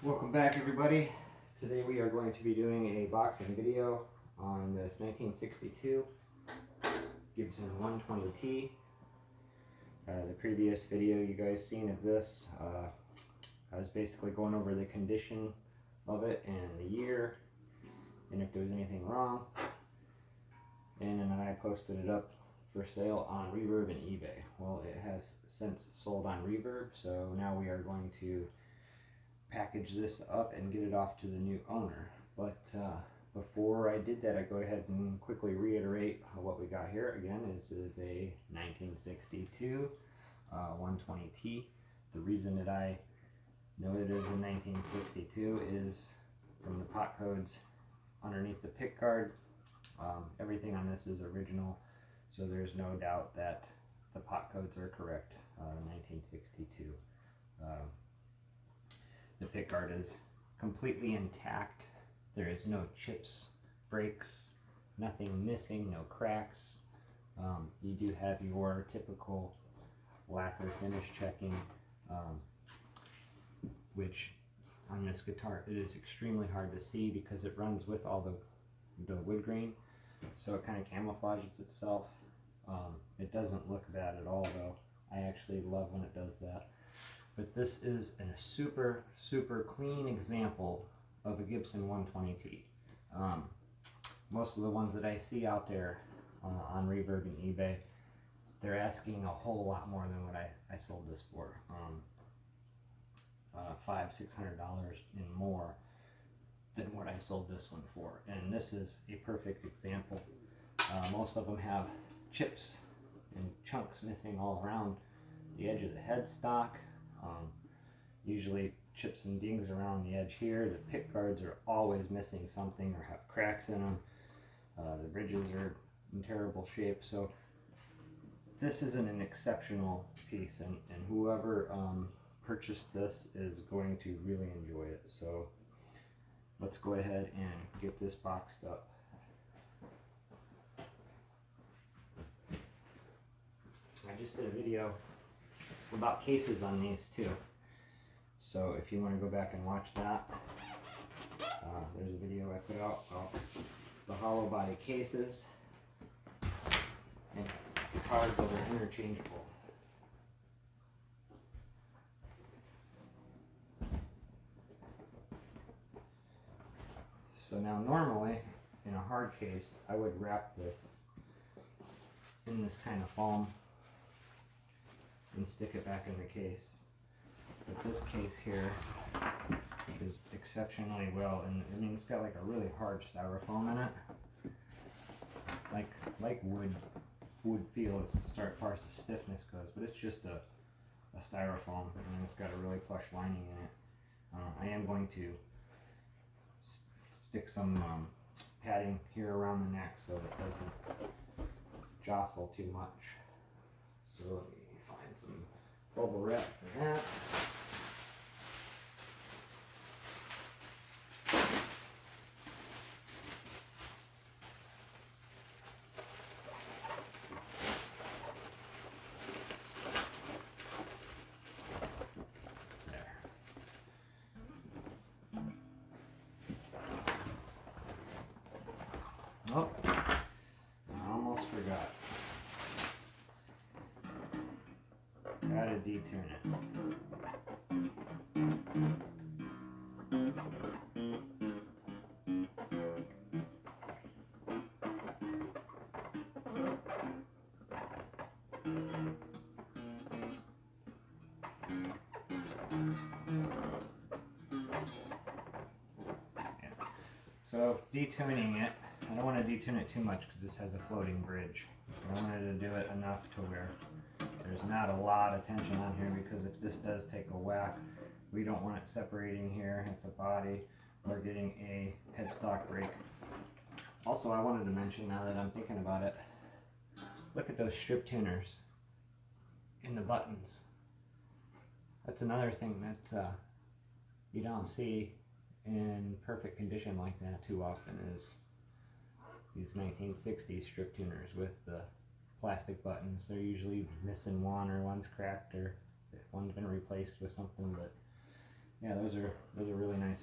Welcome back, everybody. Today we are going to be doing a boxing video on this 1962 Gibson 120T. The previous video you guys seen of this, I was basically going over the condition of it and the year and if there was anything wrong. And then I posted it up for sale on Reverb and eBay. Well, it has since sold on Reverb, so now we are going to package this up and get it off to the new owner. But before I did that, I go ahead and quickly reiterate what we got here. Again, this is a 1962 120T. The reason that I know it is a 1962 is from the pot codes underneath the pick guard. Everything on this is original, so there's no doubt that the pot codes are correct. 1962. The pick guard is completely intact. There is no chips, breaks, nothing missing, no cracks. You do have your typical lacquer finish checking, which on this guitar it is extremely hard to see because it runs with all the wood grain, so it kind of camouflages itself. It doesn't look bad at all though. I actually love when it does that. But this is a super clean example of a Gibson 120T. Most of the ones that I see out there on Reverb and eBay, they're asking a whole lot more than what I sold this for. $500–600 and more than what I sold this one for. And this is a perfect example. Most of them have chips and chunks missing all around the edge of the headstock. Usually chips and dings around the edge here. The pick guards are always missing something or have cracks in them. The bridges are in terrible shape. So this isn't an exceptional piece, and whoever purchased this is going to really enjoy it. So let's go ahead and get this boxed up. I just did a video about cases on these too, so if you want to go back and watch that, there's a video I put out about the hollow body cases and cards that are interchangeable. So now normally in a hard case I would wrap this in this kind of foam and stick it back in the case. But this case here is exceptionally well, and I mean it's got like a really hard styrofoam in it, like wood feels as far as the stiffness goes, but it's just a styrofoam, and it's got a really plush lining in it. I am going to stick some padding here around the neck so it doesn't jostle too much. So let me find some bubble wrap for that. There. Oh, I almost forgot. Gotta detune it. So detuning it, I don't want to detune it too much because this has a floating bridge. I wanted to do it enough to where there's not a lot of tension on here, because if this does take a whack, we don't want it separating here at the body or getting a headstock break. Also, I wanted to mention, now that I'm thinking about it, look at those strip tuners in the buttons. That's another thing that you don't see in perfect condition like that too often, is these 1960s strip tuners with the plastic buttons. They're usually missing one, or one's cracked, or one's been replaced with something, but Yeah, those are really nice.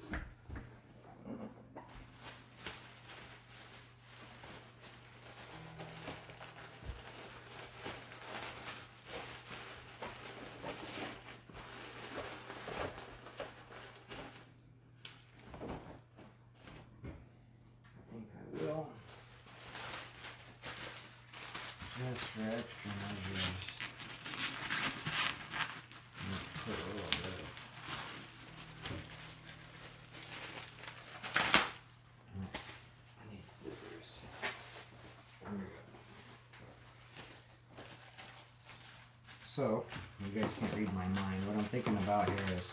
Just for extra measures, put a little bit of. I need scissors. There we go. So, you guys can't read my mind. What I'm thinking about here is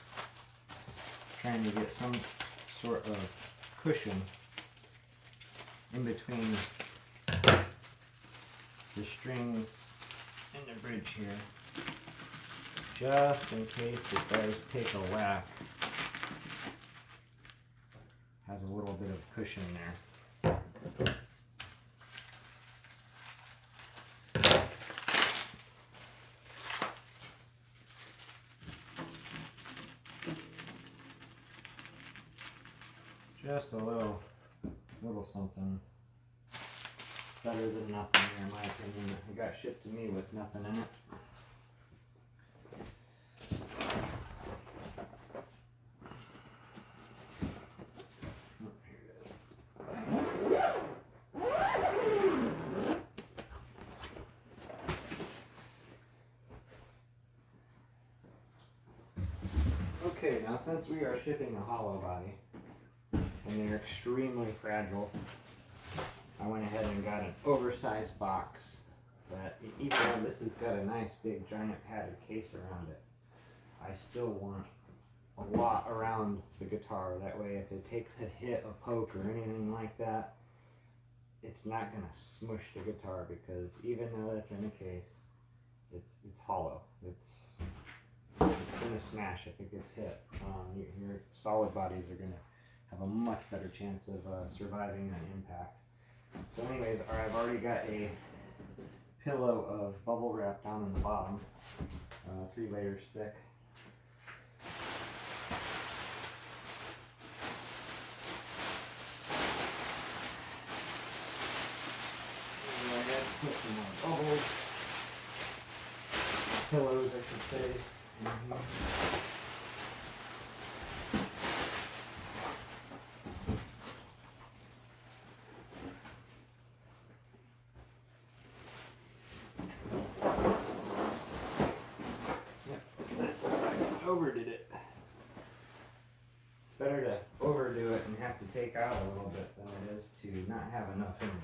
trying to get some sort of cushion in between the strings and the bridge here, just in case it does take a whack. Has a little bit of cushion there. Just a little something. Better than nothing here, in my opinion. It got shipped to me with nothing in it. Okay, now since we are shipping a hollow body, and they're extremely fragile, I went ahead and got an oversized box that, even though this has got a nice big giant padded case around it, I still want a lot around the guitar. That way if it takes a hit, a poke, or anything like that, it's not going to smush the guitar, because even though that's in a case, it's hollow. It's going to smash if it gets hit. Your solid bodies are going to have a much better chance of surviving an impact. So anyways, I've already got a pillow of bubble wrap down in the bottom, 3 layers thick. And I had to put some more bubbles, pillows I should say, in here. Overdid it. It's better to overdo it and have to take out a little bit than it is to not have enough in there.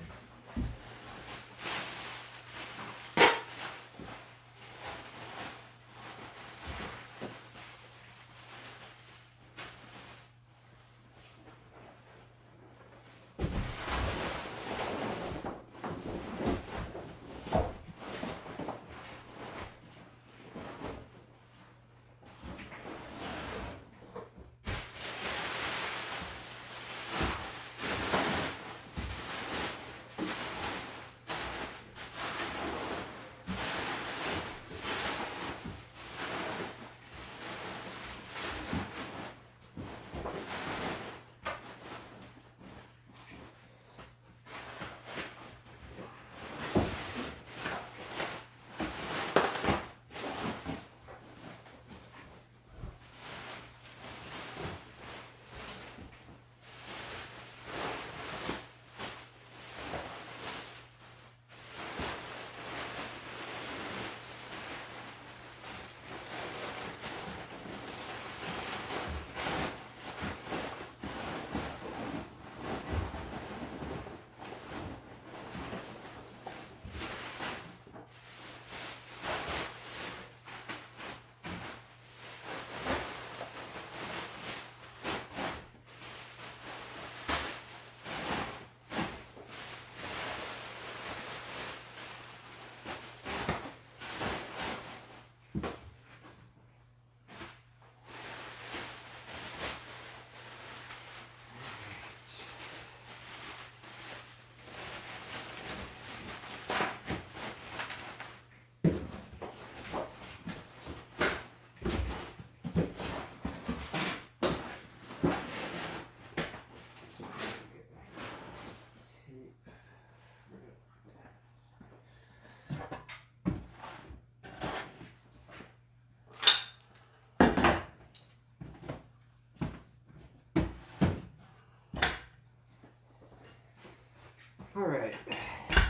Alright,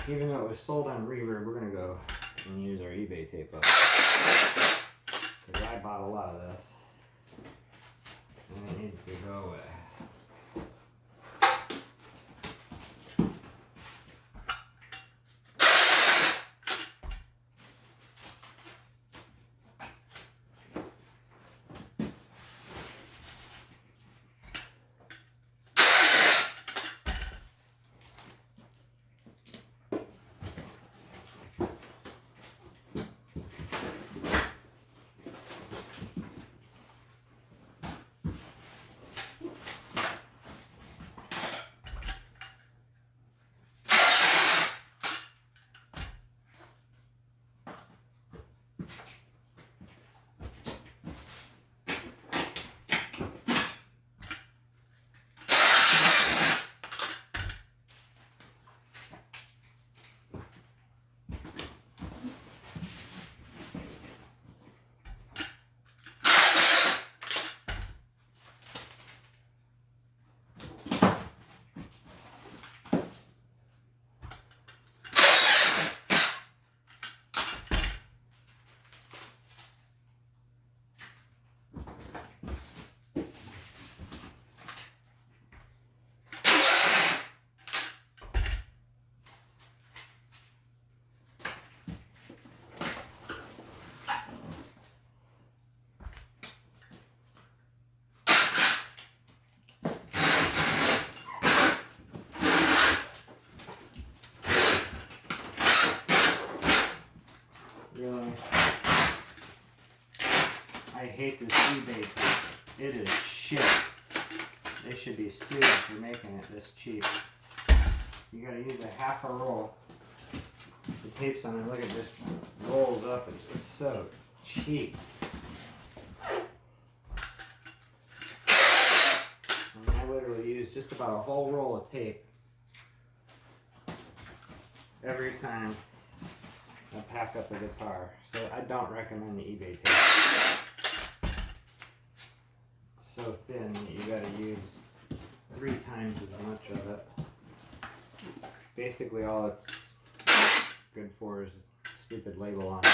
even though it was sold on Reverb, we're going to go and use our eBay tape up. Because I bought a lot of this. And it needs to go away. Really, I hate this eBay tape. It is shit. They should be sued for making it this cheap. You gotta use a half a roll. The tape's on there, look, it just rolls up. It's so cheap. I mean, I literally use just about a whole roll of tape every time I pack up a guitar. So I don't recommend the eBay tape. It's so thin that you gotta use 3 times as much of it. Basically all it's good for is a stupid label on it.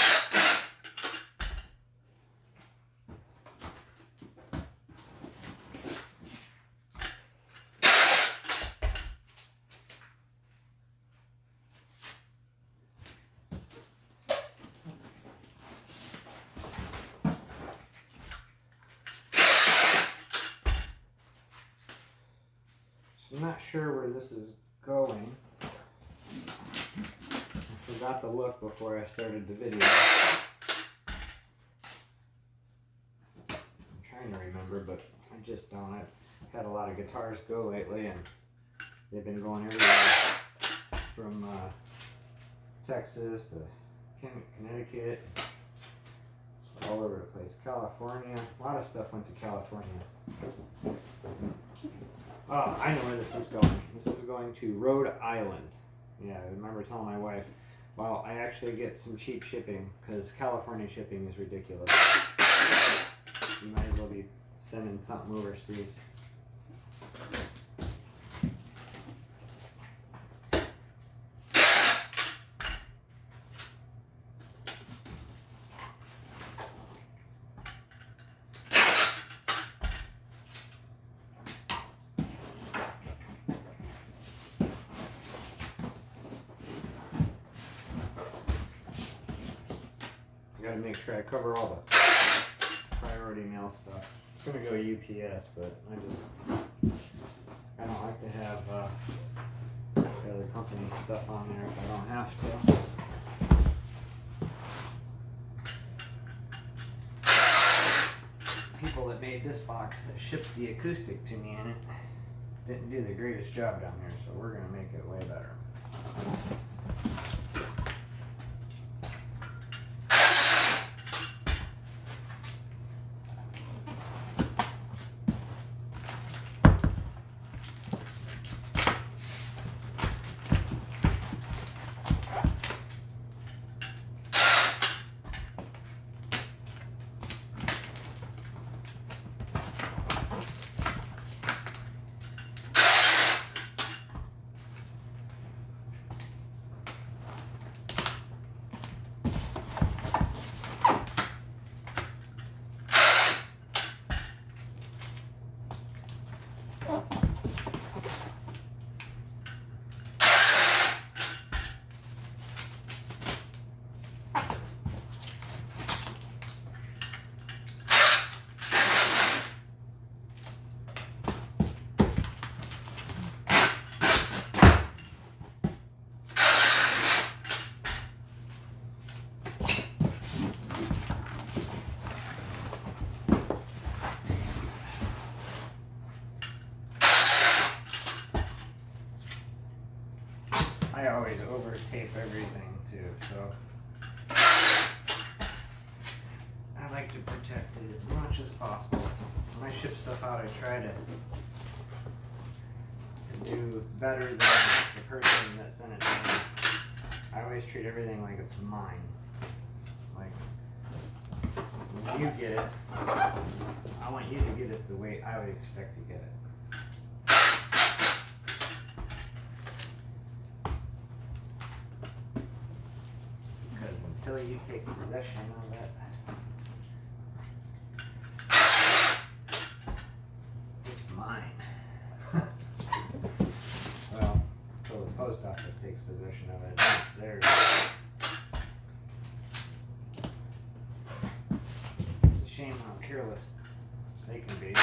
I'm not sure where this is going. I forgot to look before I started the video. I'm trying to remember, but I just don't. I've had a lot of guitars go lately, and they've been going everywhere from Texas to Connecticut, all over the place. California. A lot of stuff went to California. Oh, I know where this is going. This is going to Rhode Island. Yeah, I remember telling my wife, well, I actually get some cheap shipping because California shipping is ridiculous. You might as well be sending something overseas. I gotta make sure I cover all the priority mail stuff. It's gonna go UPS, but I don't like to have the other company's stuff on there if I don't have to. People that made this box that shipped the acoustic to me in it didn't do the greatest job down here, so we're gonna make it way better. I always over tape everything too, so I like to protect it as much as possible. When I ship stuff out, I try to do better than the person that sent it to me. I always treat everything like it's mine. Like, when you get it, I want you to get it the way I would expect to get it. Until you take possession of it, it's mine. Well, until the post office takes possession of it, it's theirs. It's a shame how careless they can be.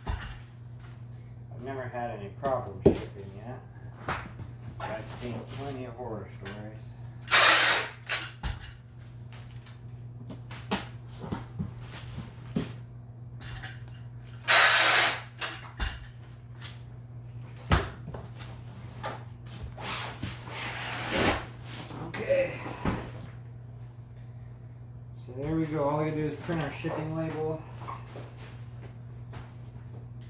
I've never had any problem shipping yet, but I've seen plenty of horror stories. Okay, so there we go. All I gotta do is print our shipping label,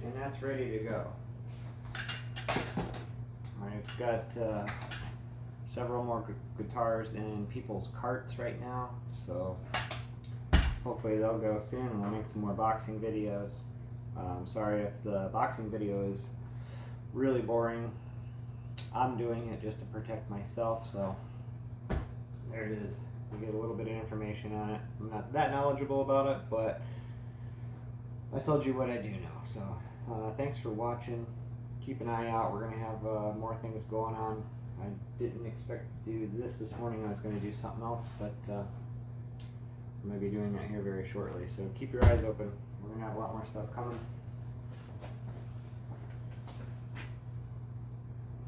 and that's ready to go. I've got several more guitars in people's carts right now, so hopefully they'll go soon and we'll make some more boxing videos. Sorry if the boxing video is really boring. I'm doing it just to protect myself, so there it is. You get a little bit of information on it. I'm not that knowledgeable about it, but I told you what I do know. So thanks for watching. Keep an eye out. We're going to have more things going on. I didn't expect to do this morning. I was going to do something else, but I'm going to be doing that here very shortly. So keep your eyes open. We're going to have a lot more stuff coming.